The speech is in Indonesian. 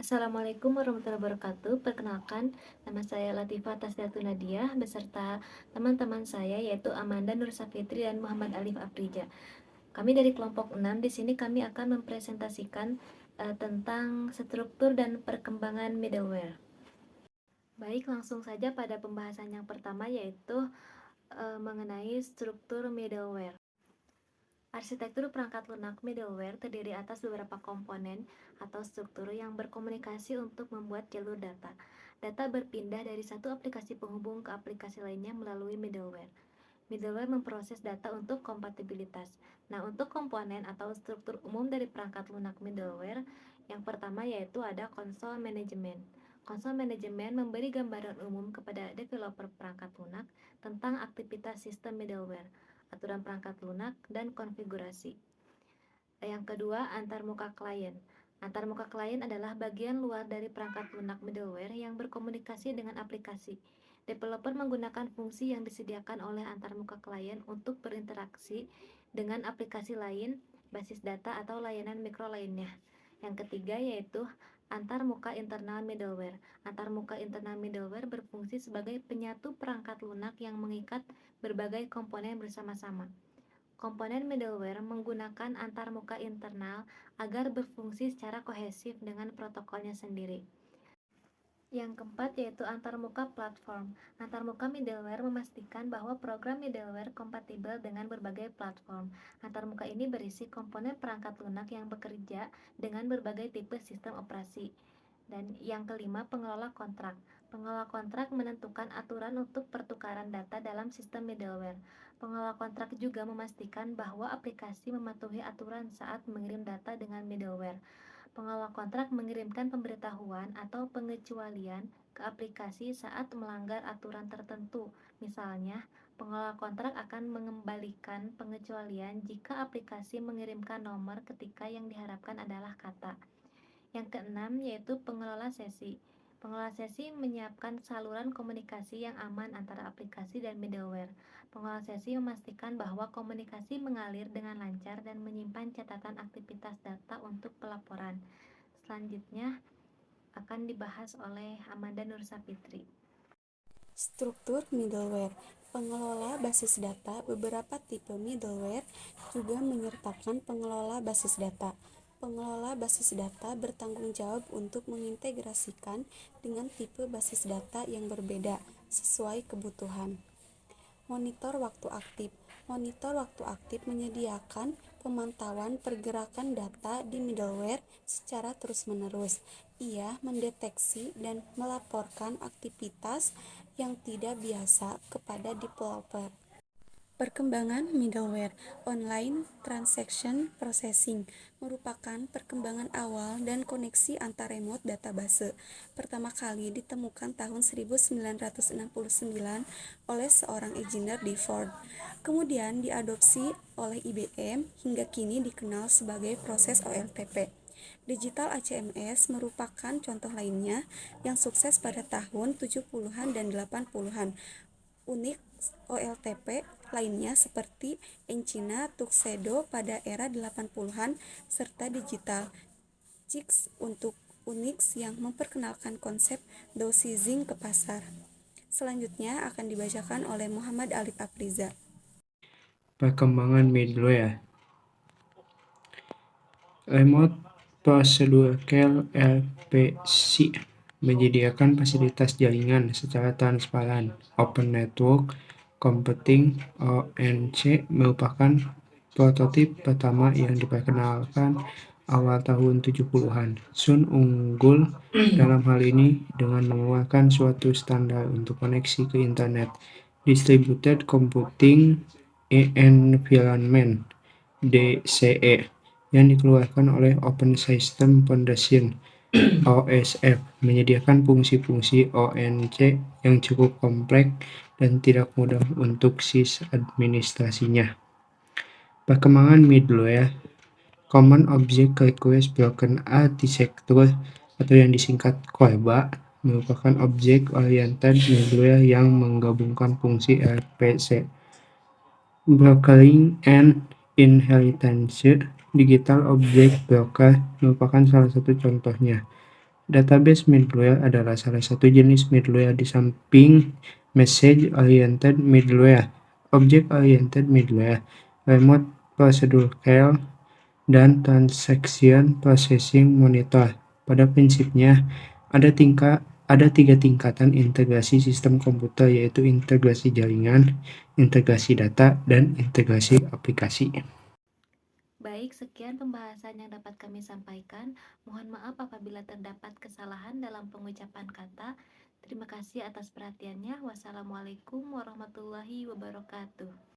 Assalamualaikum warahmatullahi wabarakatuh. Perkenalkan, nama saya Latifah Tasdiatu Nadia beserta teman-teman saya yaitu Amanda Nur Safitri dan Muhammad Alif Afrija. Kami dari kelompok 6. Di sini kami akan mempresentasikan tentang struktur dan perkembangan middleware. Baik, langsung saja pada pembahasan yang pertama yaitu mengenai struktur middleware. Arsitektur perangkat lunak middleware terdiri atas beberapa komponen atau struktur yang berkomunikasi untuk membuat jalur data. Data berpindah dari satu aplikasi penghubung ke aplikasi lainnya melalui middleware. Middleware memproses data untuk kompatibilitas. Nah, untuk komponen atau struktur umum dari perangkat lunak middleware, yang pertama yaitu ada konsol manajemen. Konsol manajemen memberi gambaran umum kepada developer perangkat lunak tentang aktivitas sistem middleware, aturan perangkat lunak, dan konfigurasi. Yang kedua, antarmuka klien. Antarmuka klien adalah bagian luar dari perangkat lunak middleware yang berkomunikasi dengan aplikasi. Developer menggunakan fungsi yang disediakan oleh antarmuka klien untuk berinteraksi dengan aplikasi lain, basis data, atau layanan mikro lainnya. Yang ketiga yaitu antarmuka internal middleware. Antarmuka internal middleware berfungsi sebagai penyatu perangkat lunak yang mengikat berbagai komponen bersama-sama. Komponen middleware menggunakan antarmuka internal agar berfungsi secara kohesif dengan protokolnya sendiri. Yang keempat yaitu antarmuka platform. Antarmuka middleware memastikan bahwa program middleware kompatibel dengan berbagai platform. Antarmuka ini berisi komponen perangkat lunak yang bekerja dengan berbagai tipe sistem operasi. Dan yang kelima, pengelola kontrak. Pengelola kontrak menentukan aturan untuk pertukaran data dalam sistem middleware. Pengelola kontrak juga memastikan bahwa aplikasi mematuhi aturan saat mengirim data dengan middleware. Pengelola kontrak mengirimkan pemberitahuan atau pengecualian ke aplikasi saat melanggar aturan tertentu. Misalnya, pengelola kontrak akan mengembalikan pengecualian jika aplikasi mengirimkan nomor ketika yang diharapkan adalah kata. Yang keenam yaitu pengelola sesi. Pengelola sesi menyiapkan saluran komunikasi yang aman antara aplikasi dan middleware. Pengelola sesi memastikan bahwa komunikasi mengalir dengan lancar dan menyimpan catatan aktivitas data untuk pelaporan. Selanjutnya akan dibahas oleh Amanda Nur Safitri. Struktur middleware. Pengelola basis data. Beberapa tipe middleware juga menyertakan pengelola basis data. Pengelola basis data bertanggung jawab untuk mengintegrasikan dengan tipe basis data yang berbeda sesuai kebutuhan. Monitor waktu aktif. Monitor waktu aktif menyediakan pemantauan pergerakan data di middleware secara terus-menerus. Ia mendeteksi dan melaporkan aktivitas yang tidak biasa kepada developer. Perkembangan middleware. Online Transaction Processing merupakan perkembangan awal dan koneksi antar remote database. Pertama kali ditemukan tahun 1969 oleh seorang engineer di Ford. Kemudian diadopsi oleh IBM hingga kini dikenal sebagai proses OLTP. Digital ACMS merupakan contoh lainnya yang sukses pada tahun 70-an dan 80-an. Unix OLTP lainnya seperti Encina Tuxedo pada era 80-an serta Digital Chix untuk Unix yang memperkenalkan konsep dowsizing ke pasar. Selanjutnya akan dibacakan oleh Muhammad Alif Afriza. Perkembangan middleware. Remote Procedural RPC menyediakan fasilitas jaringan secara transparan. Open Network Computing (ONC) merupakan prototip pertama yang diperkenalkan awal tahun 70-an. Sun unggul dalam hal ini dengan mengeluarkan suatu standar untuk koneksi ke internet. Distributed Computing Environment (DCE) yang dikeluarkan oleh Open System Foundation (OSF) menyediakan fungsi-fungsi ONC yang cukup kompleks dan tidak mudah untuk sysadministrasinya. Perkembangan middleware. Common Object Request Broken Architecture atau yang disingkat CORBA merupakan object-oriented middleware yang menggabungkan fungsi RPC, brokering, and inheritance. Digital Object Broker merupakan salah satu contohnya. Database middleware adalah salah satu jenis middleware di samping message-oriented middleware, object-oriented middleware, remote procedure call, dan transaction processing monitor. Pada prinsipnya, ada tiga tingkatan integrasi sistem komputer, yaitu integrasi jaringan, integrasi data, dan integrasi aplikasi. Baik, sekian pembahasan yang dapat kami sampaikan. Mohon maaf apabila terdapat kesalahan dalam pengucapan kata. Terima kasih atas perhatiannya. Wassalamualaikum warahmatullahi wabarakatuh.